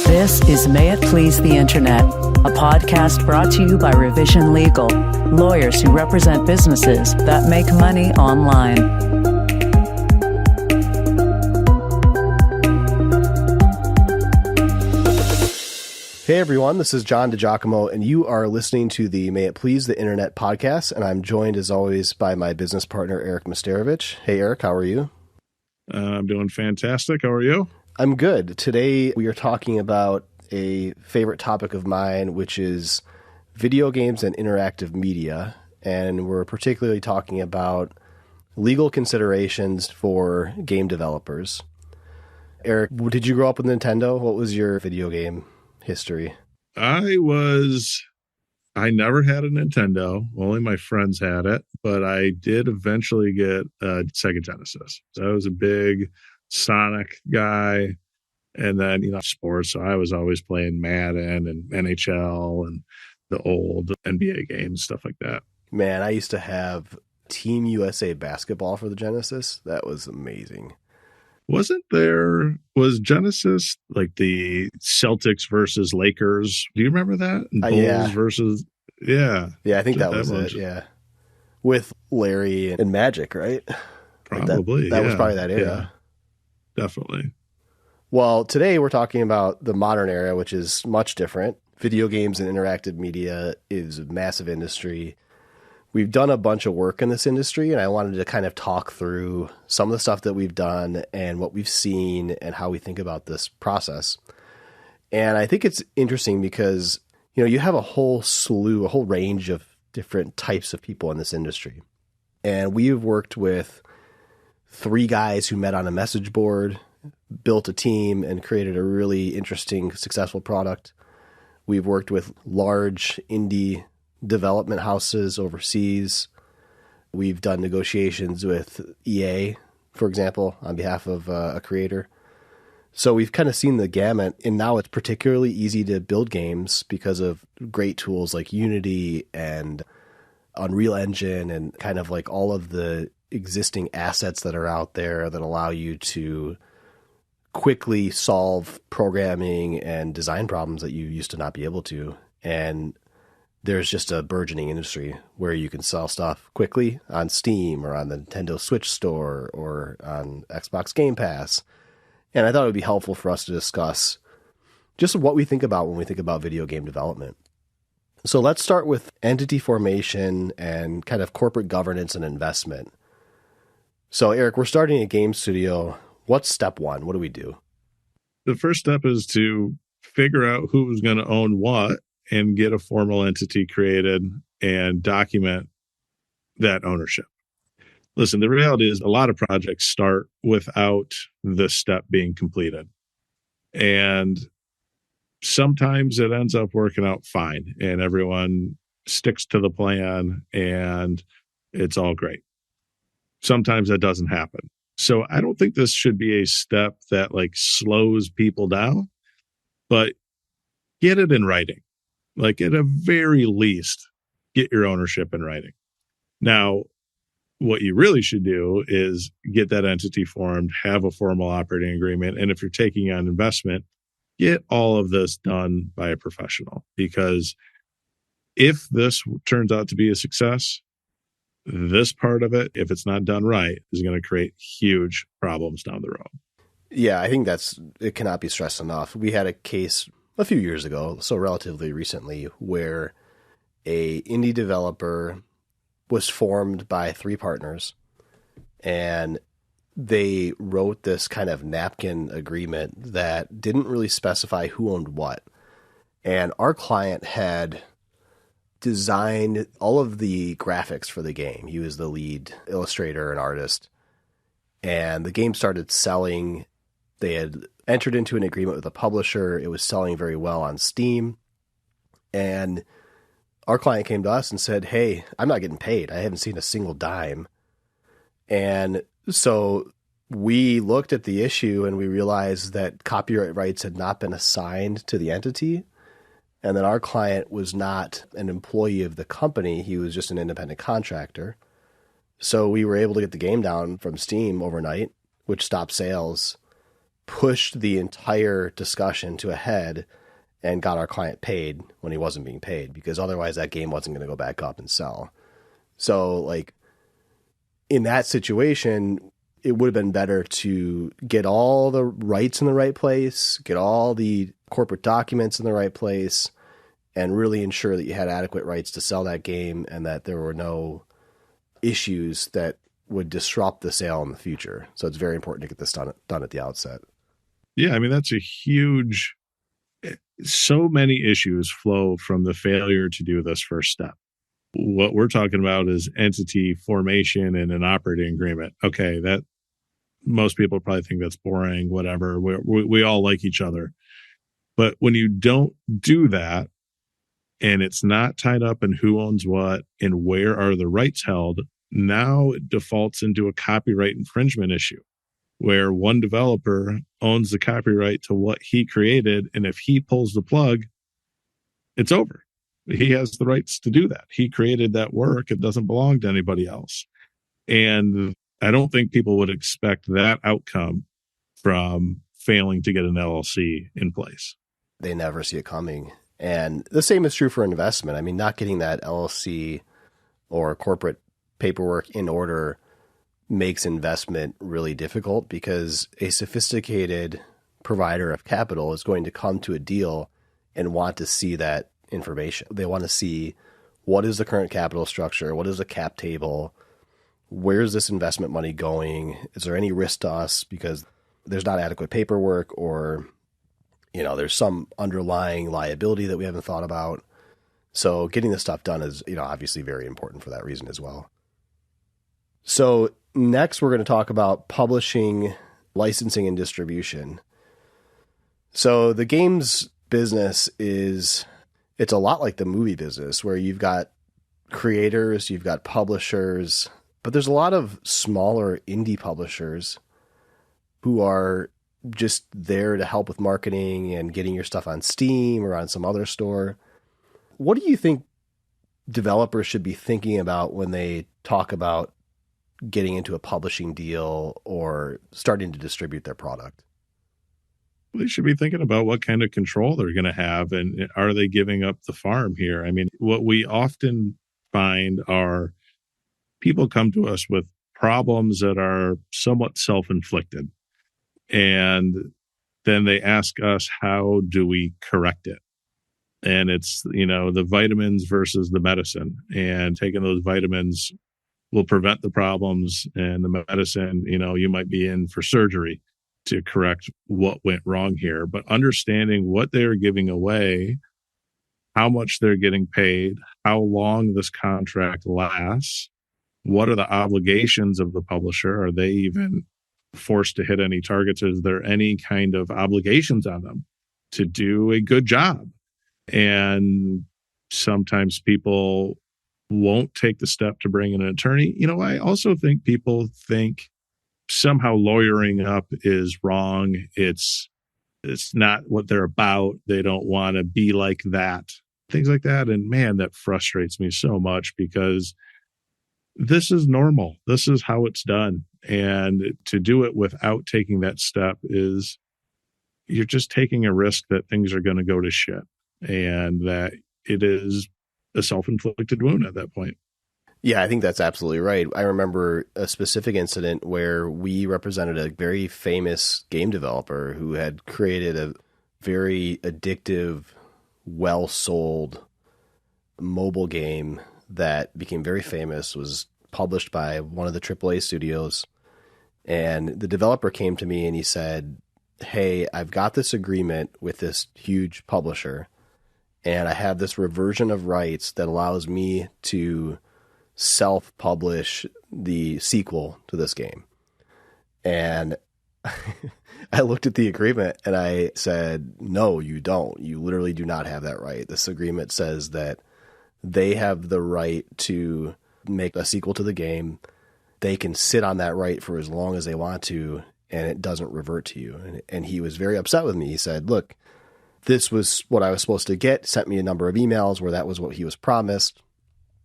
This is May It Please the Internet, a podcast brought to you by Revision Legal, lawyers who represent businesses that make money online. Hey everyone, this is John DiGiacomo, and you are listening to the May It Please the Internet podcast, and I'm joined as always by my business partner, Eric Masterovich. Hey Eric, how are you? I'm doing fantastic. How are you? I'm good. Today we are talking about a favorite topic of mine, which is video games and interactive media, and we're particularly talking about legal considerations for game developers. Eric, did you grow up with Nintendo? What was your video game history? I never had a Nintendo. Only my friends had it, but I did eventually get a Sega Genesis. So I was a big Sonic guy, and then, sports. So I was always playing Madden and NHL and the old NBA games, stuff like that. Man, I used to have Team USA basketball for the Genesis. That was amazing. Was Genesis like the Celtics versus Lakers? Do you remember that? Yeah. Yeah, I think that was it. Yeah. With Larry and Magic, right? Probably. That was probably that era. Yeah, definitely. Well, today we're talking about the modern era, which is much different. Video games and interactive media is a massive industry. We've done a bunch of work in this industry, and I wanted to kind of talk through some of the stuff that we've done and what we've seen and how we think about this process. And I think it's interesting because, you have a whole range of different types of people in this industry. And we've worked with 3 guys who met on a message board, built a team, and created a really interesting, successful product. We've worked with large indie development houses overseas. We've done negotiations with EA, for example, on behalf of a creator. So we've kind of seen the gamut, and now it's particularly easy to build games because of great tools like Unity and Unreal Engine and kind of like all of the existing assets that are out there that allow you to quickly solve programming and design problems that you used to not be able to. And there's just a burgeoning industry where you can sell stuff quickly on Steam or on the Nintendo Switch store or on Xbox Game Pass. And I thought it would be helpful for us to discuss just what we think about when we think about video game development. So let's start with entity formation and kind of corporate governance and investment. So Eric, we're starting a game studio. What's step 1? What do we do? The first step is to figure out who's going to own what and get a formal entity created and document that ownership. Listen, the reality is a lot of projects start without this step being completed. And sometimes it ends up working out fine and everyone sticks to the plan and it's all great. Sometimes that doesn't happen. So I don't think this should be a step that slows people down, but get it in writing. At a very least, get your ownership in writing. Now, what you really should do is get that entity formed, have a formal operating agreement, and if you're taking on investment, get all of this done by a professional. Because if this turns out to be a success, this part of it, if it's not done right, is going to create huge problems down the road. Yeah, I think it cannot be stressed enough. We had a case a few years ago, so relatively recently, where a indie developer was formed by 3 partners, and they wrote this kind of napkin agreement that didn't really specify who owned what. And our client had designed all of the graphics for the game. He was the lead illustrator and artist. And the game started selling. They had entered into an agreement with a publisher. It was selling very well on Steam. And our client came to us and said, hey, I'm not getting paid. I haven't seen a single dime. And so we looked at the issue and we realized that copyright rights had not been assigned to the entity. And that our client was not an employee of the company. He was just an independent contractor. So we were able to get the game down from Steam overnight, which stopped sales. pushed the entire discussion to a head and got our client paid when he wasn't being paid, because otherwise that game wasn't going to go back up and sell. So like in that situation, it would have been better to get all the rights in the right place, get all the corporate documents in the right place, and really ensure that you had adequate rights to sell that game and that there were no issues that would disrupt the sale in the future. So it's very important to get this done at the outset. Yeah, I mean, that's a huge, so many issues flow from the failure to do this first step. What we're talking about is entity formation and an operating agreement. Okay, that most people probably think that's boring, whatever. We all like each other. But when you don't do that, and it's not tied up in who owns what and where are the rights held, now it defaults into a copyright infringement issue where one developer owns the copyright to what he created. And if he pulls the plug, it's over. He has the rights to do that. He created that work. It doesn't belong to anybody else. And I don't think people would expect that outcome from failing to get an LLC in place. They never see it coming. And the same is true for investment. I mean, not getting that LLC or corporate paperwork in order makes investment really difficult, because a sophisticated provider of capital is going to come to a deal and want to see that information. They want to see what is the current capital structure, what is the cap table, where's this investment money going, is there any risk to us because there's not adequate paperwork, or there's some underlying liability that we haven't thought about. So getting this stuff done is, obviously very important for that reason as well. So next we're going to talk about publishing, licensing, and distribution. So the games business it's a lot like the movie business, where you've got creators, you've got publishers, but there's a lot of smaller indie publishers who are just there to help with marketing and getting your stuff on Steam or on some other store. What do you think developers should be thinking about when they talk about getting into a publishing deal or starting to distribute their product? They should be thinking about what kind of control they're going to have, and are they giving up the farm here? I mean, what we often find are people come to us with problems that are somewhat self-inflicted. And then they ask us, how do we correct it? And it's, the vitamins versus the medicine. And taking those vitamins will prevent the problems. And the medicine, you might be in for surgery to correct what went wrong here. But understanding what they're giving away, how much they're getting paid, how long this contract lasts, what are the obligations of the publisher? Are they even forced to hit any targets? Is there any kind of obligations on them to do a good job? And sometimes people won't take the step to bring in an attorney. I also think people think somehow lawyering up is wrong. It's not what they're about. They don't want to be like that, things like that. And man, that frustrates me so much, because this is normal. This is how it's done. And to do it without taking that step is, you're just taking a risk that things are going to go to shit, and that it is a self-inflicted wound at that point. Yeah, I think that's absolutely right. I remember a specific incident where we represented a very famous game developer who had created a very addictive, well-sold mobile game that became very famous, was published by one of the AAA studios. And the developer came to me and he said, hey, I've got this agreement with this huge publisher, and I have this reversion of rights that allows me to self-publish the sequel to this game. And I looked at the agreement and I said, no, you don't. You literally do not have that right. This agreement says that they have the right to make a sequel to the game. They can sit on that right for as long as they want to, and it doesn't revert to you. And he was very upset with me. He said, look, this was what I was supposed to get, sent me a number of emails where that was what he was promised.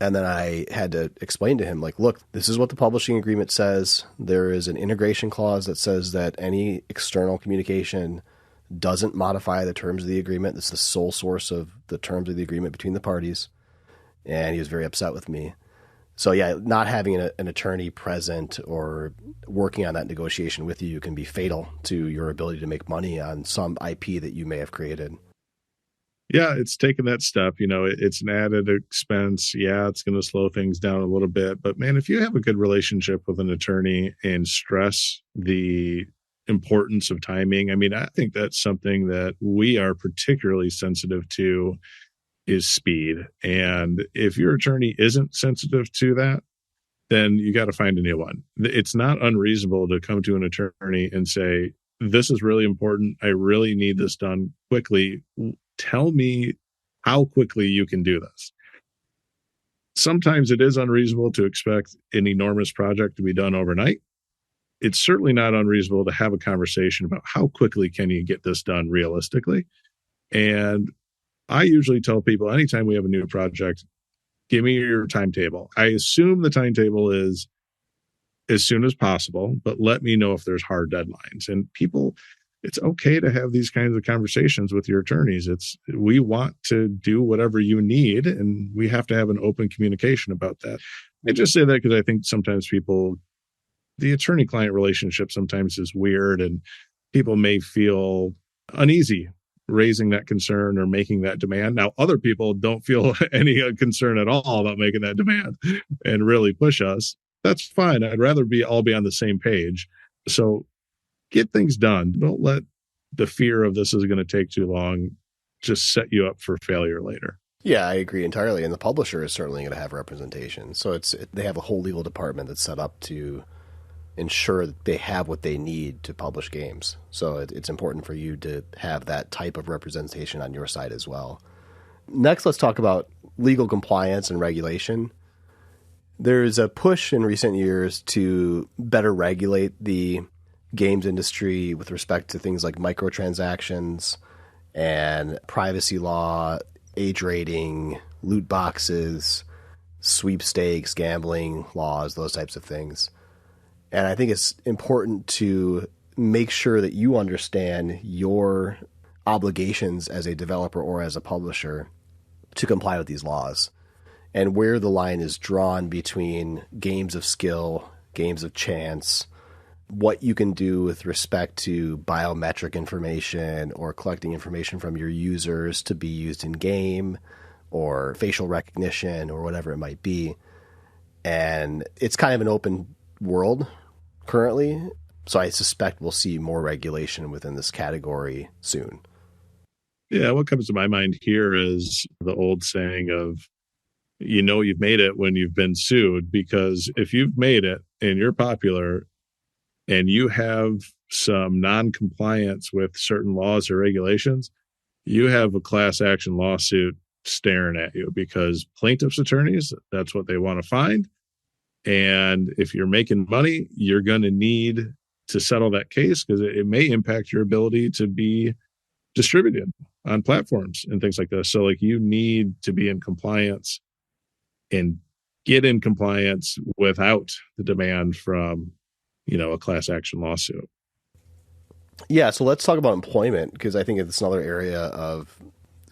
And then I had to explain to him, like, look, this is what the publishing agreement says. There is an integration clause that says that any external communication doesn't modify the terms of the agreement. This is the sole source of the terms of the agreement between the parties. And he was very upset with me. So yeah, not having an attorney present or working on that negotiation with you can be fatal to your ability to make money on some IP that you may have created. Yeah, it's taking that step. It's an added expense. Yeah, it's going to slow things down a little bit. But man, if you have a good relationship with an attorney and stress the importance of timing, I think that's something that we are particularly sensitive to is speed. And if your attorney isn't sensitive to that, then you got to find a new one. It's not unreasonable to come to an attorney and say, this is really important. I really need this done quickly. Tell me how quickly you can do this. Sometimes it is unreasonable to expect an enormous project to be done overnight. It's certainly not unreasonable to have a conversation about how quickly can you get this done realistically. And I usually tell people anytime we have a new project, give me your timetable. I assume the timetable is as soon as possible, but let me know if there's hard deadlines. And people, it's okay to have these kinds of conversations with your attorneys. We want to do whatever you need, and we have to have an open communication about that. I just say that because I think sometimes the attorney-client relationship sometimes is weird, and people may feel uneasy raising that concern or making that demand. Now, other people don't feel any concern at all about making that demand and really push us. That's fine. I'd rather all be on the same page. So get things done. Don't let the fear of this is going to take too long just set you up for failure later. Yeah, I agree entirely. And the publisher is certainly going to have representation. So they have a whole legal department that's set up to ensure that they have what they need to publish games. So it's important for you to have that type of representation on your side as well. Next, let's talk about legal compliance and regulation. There's a push in recent years to better regulate the games industry with respect to things like microtransactions and privacy law, age rating, loot boxes, sweepstakes, gambling laws, those types of things. And I think it's important to make sure that you understand your obligations as a developer or as a publisher to comply with these laws, and where the line is drawn between games of skill, games of chance, what you can do with respect to biometric information or collecting information from your users to be used in game, or facial recognition, or whatever it might be. And it's kind of an open world currently, so I suspect we'll see more regulation within this category soon. Yeah, what comes to my mind here is the old saying of, you've made it when you've been sued, because if you've made it and you're popular and you have some non-compliance with certain laws or regulations, you have a class action lawsuit staring at you, because plaintiffs' attorneys, that's what they want to find. And if you're making money, you're going to need to settle that case, because it may impact your ability to be distributed on platforms and things like this. So you need to be in compliance and get in compliance without the demand from, a class action lawsuit. Yeah. So let's talk about employment, because I think it's another area of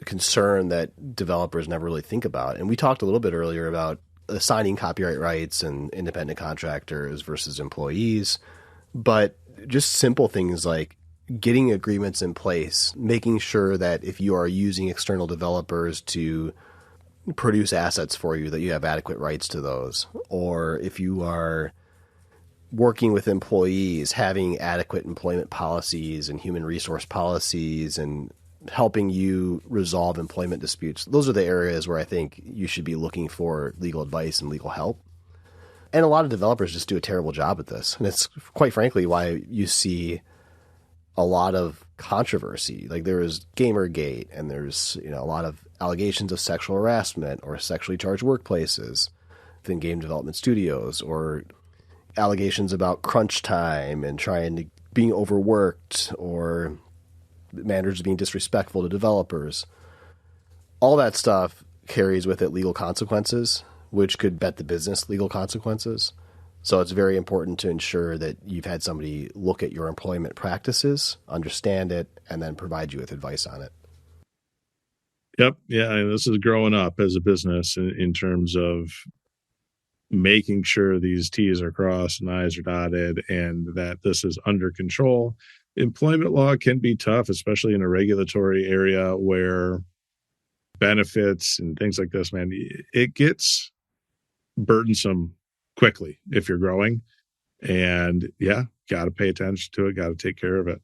concern that developers never really think about. And we talked a little bit earlier about assigning copyright rights and independent contractors versus employees, but just simple things like getting agreements in place, making sure that if you are using external developers to produce assets for you, that you have adequate rights to those. Or if you are working with employees, having adequate employment policies and human resource policies and helping you resolve employment disputes. Those are the areas where I think you should be looking for legal advice and legal help. And a lot of developers just do a terrible job at this. And it's quite frankly why you see a lot of controversy. Like there is Gamergate, and there's a lot of allegations of sexual harassment or sexually charged workplaces within game development studios, or allegations about crunch time and being overworked, or managers being disrespectful to developers. All that stuff carries with it legal consequences which could bet the business legal consequences. So it's very important to ensure that you've had somebody look at your employment practices, understand it, and then provide you with advice on it. Yep. Yeah. And this is growing up as a business in terms of making sure these T's are crossed and I's are dotted and that this is under control. Employment law can be tough, especially in a regulatory area where benefits and things like this, man, it gets burdensome quickly if you're growing. And yeah, got to pay attention to it, got to take care of it.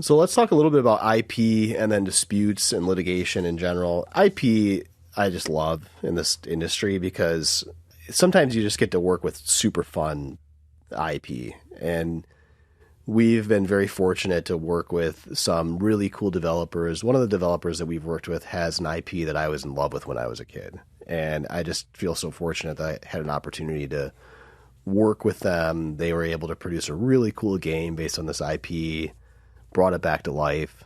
So let's talk a little bit about IP and then disputes and litigation in general. IP, I just love in this industry because sometimes you just get to work with super fun IP. And we've been very fortunate to work with some really cool developers. One of the developers that we've worked with has an IP that I was in love with when I was a kid. And I just feel so fortunate that I had an opportunity to work with them. They were able to produce a really cool game based on this IP, brought it back to life.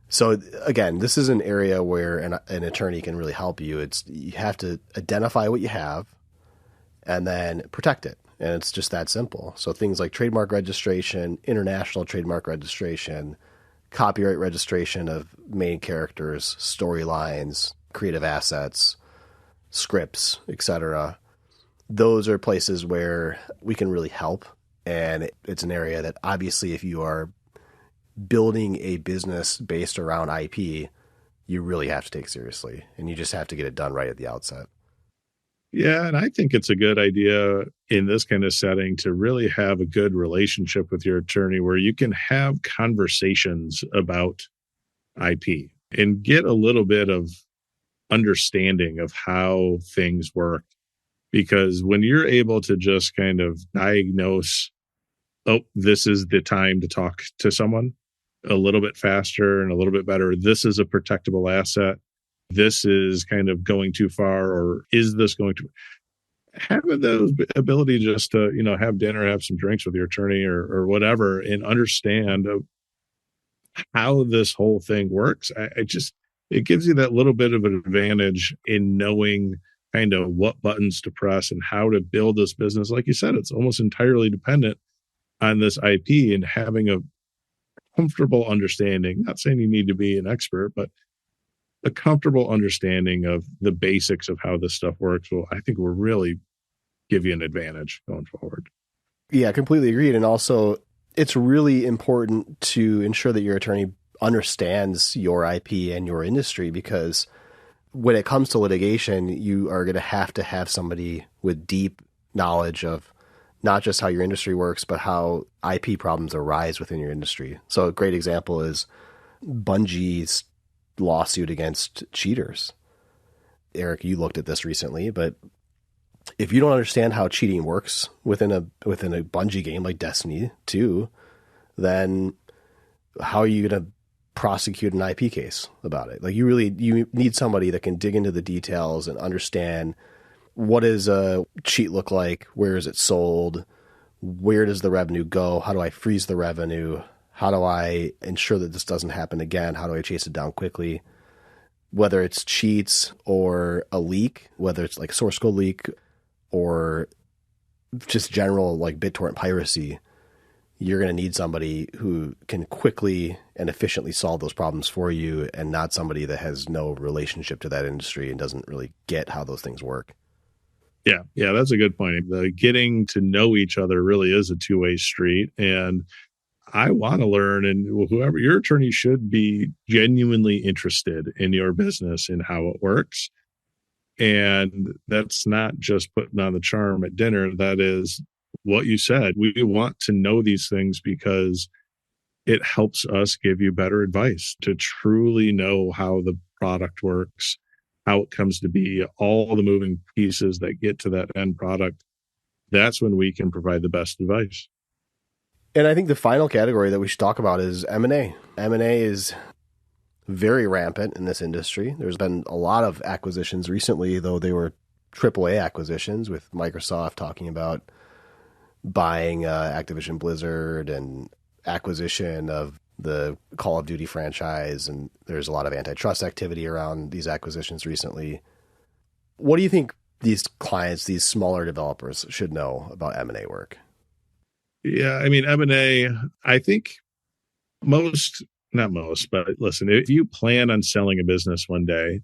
So again, this is an area where an attorney can really help you. You have to identify what you have and then protect it. And it's just that simple. So things like trademark registration, international trademark registration, copyright registration of main characters, storylines, creative assets, scripts, etc. Those are places where we can really help. And it's an area that obviously if you are building a business based around IP, you really have to take seriously. And you just have to get it done right at the outset. Yeah, and I think it's a good idea in this kind of setting to really have a good relationship with your attorney where you can have conversations about IP and get a little bit of understanding of how things work. Because when you're able to just kind of diagnose, oh, this is the time to talk to someone a little bit faster and a little bit better. This is a protectable asset. This is kind of going too far, or is this going to having those ability just to, have dinner, have some drinks with your attorney or whatever, and understand how this whole thing works. It gives you that little bit of an advantage in knowing kind of what buttons to press and how to build this business. Like you said, it's almost entirely dependent on this IP and having a comfortable understanding, not saying you need to be an expert, but a comfortable understanding of the basics of how this stuff works I think will really give you an advantage going forward. Yeah, completely agreed. And also, it's really important to ensure that your attorney understands your IP and your industry, because when it comes to litigation, you are going to have somebody with deep knowledge of not just how your industry works, but how IP problems arise within your industry. So a great example is Bungie's lawsuit against cheaters. Eric, you looked at this recently, but if you don't understand how cheating works within a Bungie game like Destiny 2, then how are you going to prosecute an IP case about it? Like you need somebody that can dig into the details and understand what does a cheat look like? Where is it sold? Where does the revenue go? How do I freeze the revenue? How do I ensure that this doesn't happen again? How do I chase it down quickly? Whether it's cheats or a leak, whether it's like source code leak or just general like BitTorrent piracy, you're going to need somebody who can quickly and efficiently solve those problems for you, and not somebody that has no relationship to that industry and doesn't really get how those things work. Yeah, that's a good point. The getting to know each other really is a two-way street. And I want to learn, and whoever your attorney should be genuinely interested in your business and how it works. And that's not just putting on the charm at dinner. That is what you said. We want to know these things because it helps us give you better advice to truly know how the product works, how it comes to be, all the moving pieces that get to that end product. That's when we can provide the best advice. And I think the final category that we should talk about is M&A. M&A is very rampant in this industry. There's been a lot of acquisitions recently, though they were AAA acquisitions, with Microsoft talking about buying Activision Blizzard and acquisition of the Call of Duty franchise. And there's a lot of antitrust activity around these acquisitions recently. What do you think these clients, these smaller developers should know about M&A work? Yeah, I mean, M&A, I think not most, but listen, if you plan on selling a business one day,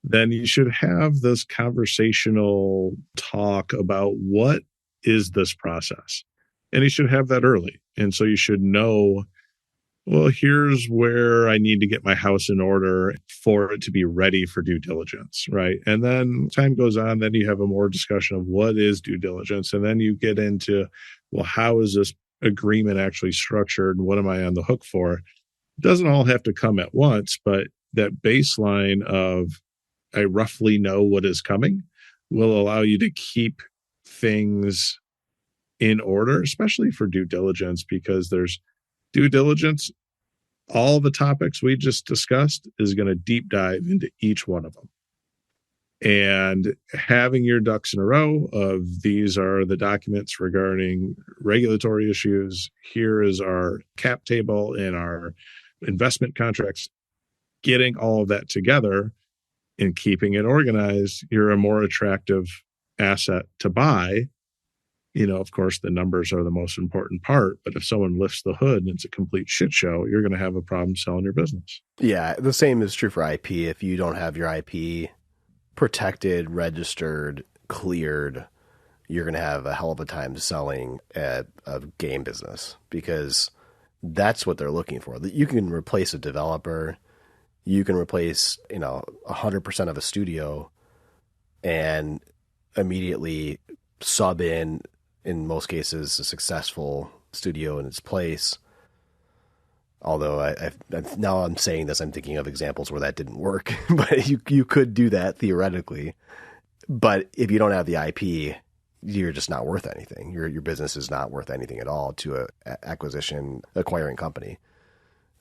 then you should have this conversational talk about what is this process. And you should have that early. And so you should know, well, here's where I need to get my house in order for it to be ready for due diligence, right? And then time goes on, then you have a more discussion of what is due diligence. And then you get into, well, how is this agreement actually structured? And what am I on the hook for? It doesn't all have to come at once, but that baseline of I roughly know what is coming will allow you to keep things in order, especially for due diligence, because there's due diligence. All the topics we just discussed is going to deep dive into each one of them. And having your ducks in a row of these are the documents regarding regulatory issues. Here is our cap table and our investment contracts. Getting all of that together and keeping it organized, you're a more attractive asset to buy. Of course, the numbers are the most important part, but if someone lifts the hood and it's a complete shit show, you're going to have a problem selling your business. Yeah, the same is true for IP. If you don't have your IP protected, registered, cleared, you're going to have a hell of a time selling a game business, because that's what they're looking for. You can replace a developer, you can replace 100% of a studio and immediately sub in most cases, a successful studio in its place. Although now I'm saying this, I'm thinking of examples where that didn't work, but you could do that theoretically. But if you don't have the IP, you're just not worth anything. Your business is not worth anything at all to acquiring company.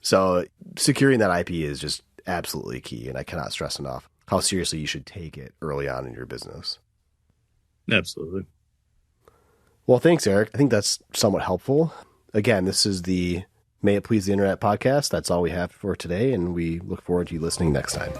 So securing that IP is just absolutely key, and I cannot stress enough how seriously you should take it early on in your business. Absolutely. Well, thanks, Eric. I think that's somewhat helpful. Again, this is the May It Please the Internet podcast. That's all we have for today, and we look forward to you listening next time.